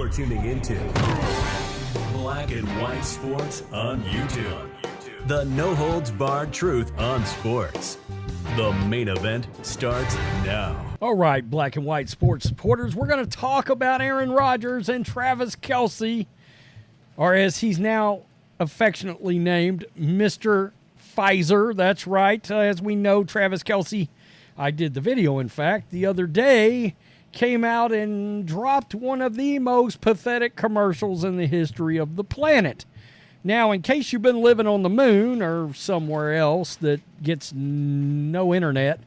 You're tuning into Black and White Sports on YouTube. The no-holds-barred truth on sports. The main event starts now. All right, Black and White Sports supporters, we're going to talk about Aaron Rodgers and Travis Kelce, or as he's now affectionately named, Mr. PFIZER. That's right. As we know, Travis Kelce, I did the video, in fact, the other day, came out and dropped one of the most pathetic commercials in the history of the planet. Now, in case you've been living on the moon or somewhere else that gets no internet,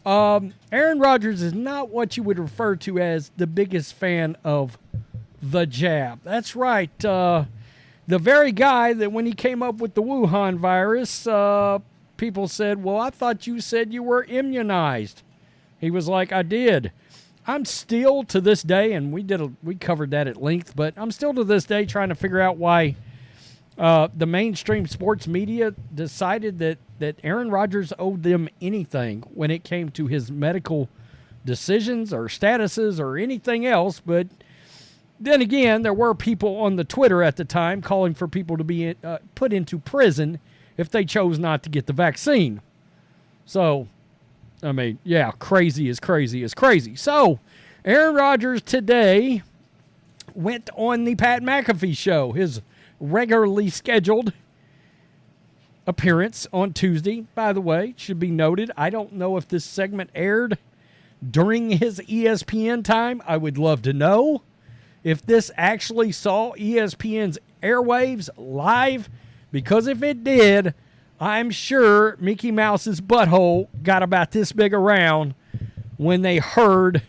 Aaron Rodgers is not what you would refer to as the biggest fan of the jab. That's right. The very guy that when he came up with the Wuhan virus, people said, well, I thought you said you were immunized. He was like, I did. I'm still to this day, and we covered that at length, but I'm still to this day trying to figure out why the mainstream sports media decided that Aaron Rodgers owed them anything when it came to his medical decisions or statuses or anything else. But then again, there were people on the Twitter at the time calling for people to be put into prison if they chose not to get the vaccine. So, I mean, yeah, crazy is crazy is crazy. So, Aaron Rodgers today went on the Pat McAfee show, his regularly scheduled appearance on Tuesday. By the way, should be noted, I don't know if this segment aired during his ESPN time. I would love to know if this actually saw ESPN's airwaves live, because if it did, I'm sure Mickey Mouse's butthole got about this big around when they heard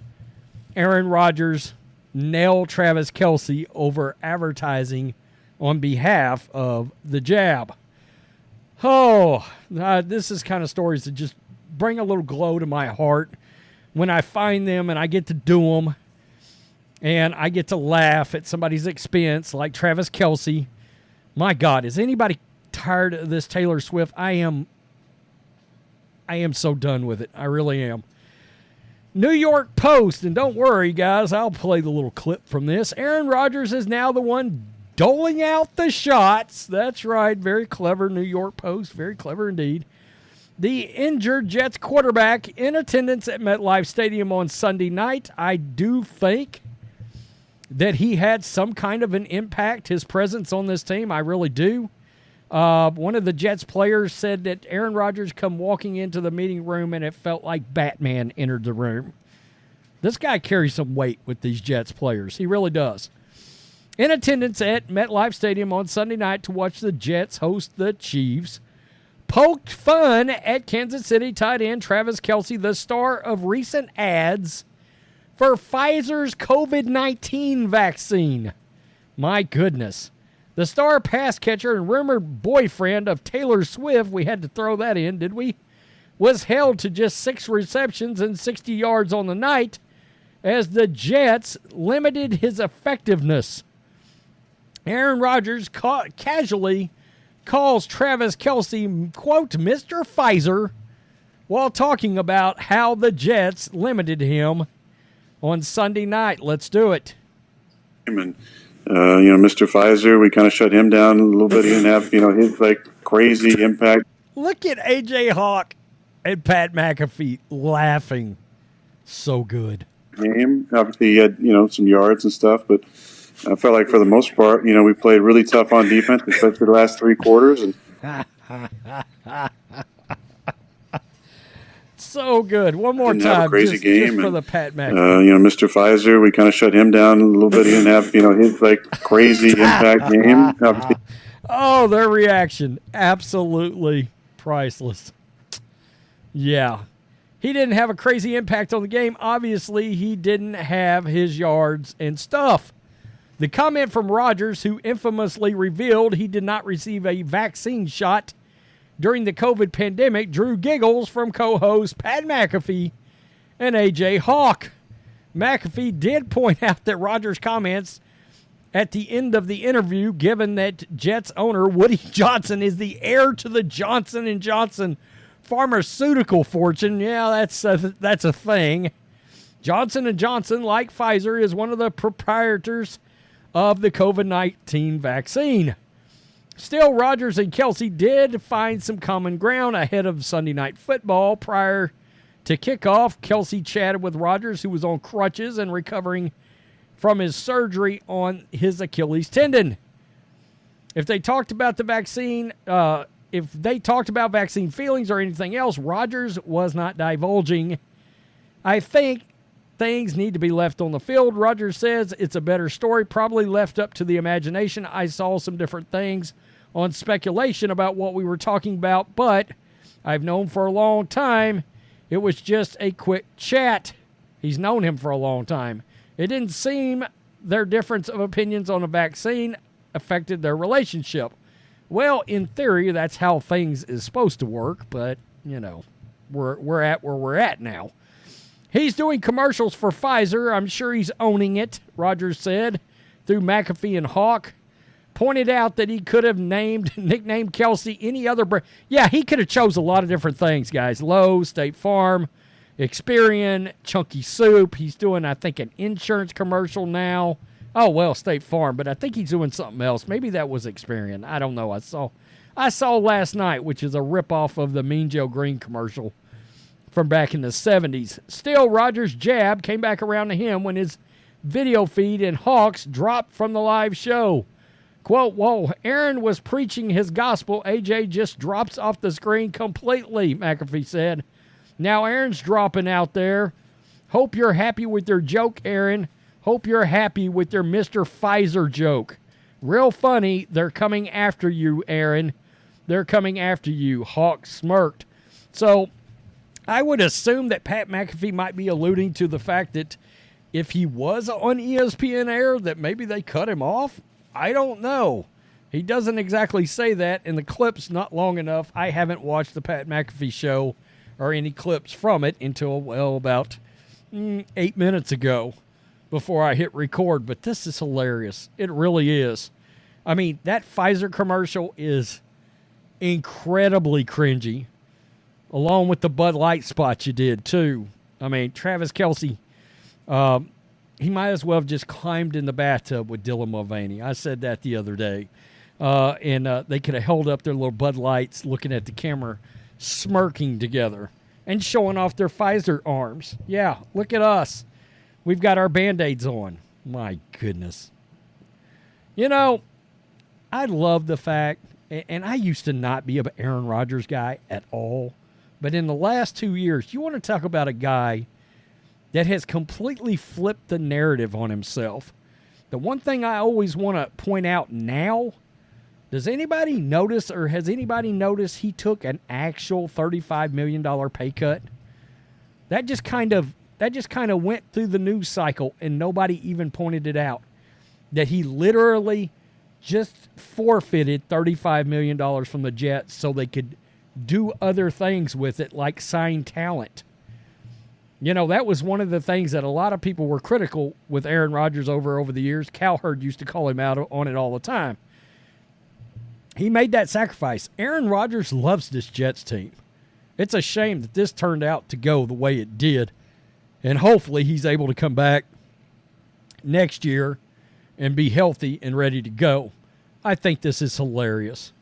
Aaron Rodgers nail Travis Kelce over advertising on behalf of the jab. Oh, this is kind of stories that just bring a little glow to my heart when I find them and I get to do them and I get to laugh at somebody's expense like Travis Kelce. My God, is anybody tired of this Taylor Swift? I am so done with it. I really am. New York Post, and don't worry, guys, I'll play the little clip from this. Aaron Rodgers is now the one doling out the shots. That's right. Very clever, New York Post. Very clever indeed. The injured Jets quarterback in attendance at MetLife Stadium on Sunday night. I do think that he had some kind of an impact, his presence on this team. I really do. One of the Jets players said that Aaron Rodgers come walking into the meeting room and it felt like Batman entered the room. This guy carries some weight with these Jets players. He really does. In attendance at MetLife Stadium on Sunday night to watch the Jets host the Chiefs, poked fun at Kansas City tight end Travis Kelce, the star of recent ads for Pfizer's COVID-19 vaccine. My goodness. The star pass catcher and rumored boyfriend of Taylor Swift, we had to throw that in, did we? Was held to just 6 receptions and 60 yards on the night as the Jets limited his effectiveness. Aaron Rodgers casually calls Travis Kelce, quote, Mr. PFIZER, while talking about how the Jets limited him on Sunday night. Let's do it. And, Mr. PFIZER, we kind of shut him down a little bit. He didn't have, his crazy impact. Look at A.J. Hawk and Pat McAfee laughing. So good. Game. Obviously, he had, some yards and stuff, but I felt like for the most part, we played really tough on defense, especially the last 3 quarters. And so good. One more didn't time. Have a crazy game. Just for the Pat McAfee. Mr. PFIZER, we kind of shut him down a little bit. He didn't have, his crazy impact game. Obviously. Oh, their reaction. Absolutely priceless. Yeah. He didn't have a crazy impact on the game. Obviously, he didn't have his yards and stuff. The comment from Rodgers, who infamously revealed he did not receive a vaccine shot during the COVID pandemic, drew giggles from co-hosts Pat McAfee and A.J. Hawk. McAfee did point out that Rodgers' comments at the end of the interview, given that Jets owner Woody Johnson is the heir to the Johnson & Johnson pharmaceutical fortune. Yeah, that's a thing. Johnson & Johnson, like Pfizer, is one of the proprietors of the COVID-19 vaccine. Still, Rodgers and Kelce did find some common ground ahead of Sunday Night Football. Prior to kickoff, Kelce chatted with Rodgers, who was on crutches and recovering from his surgery on his Achilles tendon. If they talked about the vaccine, vaccine feelings or anything else, Rodgers was not divulging. I think things need to be left on the field. Rodgers says it's a better story, probably left up to the imagination. I saw some different things on speculation about what we were talking about, but I've known for a long time it was just a quick chat. He's known him for a long time. It didn't seem their difference of opinions on a vaccine affected their relationship. Well, in theory, that's how things is supposed to work, but, you know, we're at where we're at now. He's doing commercials for PFIZER. I'm sure he's owning it, Rodgers said, through McAfee and Hawk. Pointed out that he could have nicknamed Kelce any other brand. Yeah, he could have chose a lot of different things, guys. Lowe's, State Farm, Experian, Chunky Soup. He's doing, I think, an insurance commercial now. Oh, well, State Farm, but I think he's doing something else. Maybe that was Experian. I don't know. I saw last night, which is a ripoff of the Mean Joe Green commercial from back in the 70s. Still, Rodgers' jab came back around to him when his video feed in Hawks dropped from the live show. Quote, "Whoa, Aaron was preaching his gospel. AJ just drops off the screen completely," McAfee said. Now Aaron's dropping out there. Hope you're happy with your joke, Aaron. Hope you're happy with your Mr. PFIZER joke. Real funny. They're coming after you, Aaron. They're coming after you. Hawk smirked. So I would assume that Pat McAfee might be alluding to the fact that if he was on ESPN Air, that maybe they cut him off. I don't know. He doesn't exactly say that, and the clip's not long enough. I haven't watched the Pat McAfee show or any clips from it until, well, about 8 minutes ago before I hit record. But this is hilarious. It really is. I mean, that PFIZER commercial is incredibly cringy, along with the Bud Light spot you did, too. I mean, Travis Kelce, he might as well have just climbed in the bathtub with Dylan Mulvaney. I said that the other day. And they could have held up their little Bud Lights looking at the camera, smirking together and showing off their PFIZER arms. Yeah, look at us. We've got our Band-Aids on. My goodness. You know, I love the fact, and I used to not be an Aaron Rodgers guy at all, but in the last 2 years, you want to talk about a guy that has completely flipped the narrative on himself. The one thing I always want to point out now, does anybody notice, or has anybody noticed he took an actual $35 million pay cut? That just kind of went through the news cycle, and nobody even pointed it out. That he literally just forfeited $35 million from the Jets so they could do other things with it, like sign talent. You know, that was one of the things that a lot of people were critical with Aaron Rodgers over the years. Cowherd used to call him out on it all the time. He made that sacrifice. Aaron Rodgers loves this Jets team. It's a shame that this turned out to go the way it did. And hopefully he's able to come back next year and be healthy and ready to go. I think this is hilarious.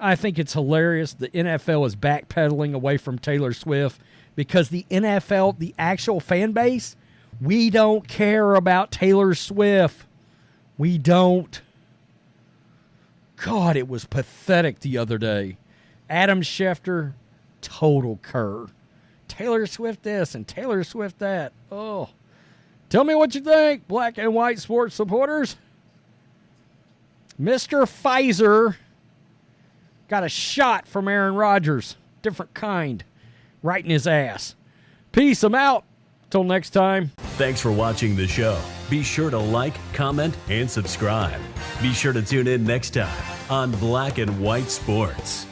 I think it's hilarious. The NFL is backpedaling away from Taylor Swift because the NFL, the actual fan base, we don't care about Taylor Swift. We don't. God, it was pathetic the other day. Adam Schefter, total cur. Taylor Swift this and Taylor Swift that. Oh. Tell me what you think, black and white sports supporters. Mr. PFIZER got a shot from Aaron Rodgers. Different kind. Right in his ass. Peace. I'm out. Till next time. Thanks for watching the show. Be sure to like, comment, and subscribe. Be sure to tune in next time on Black and White Sports.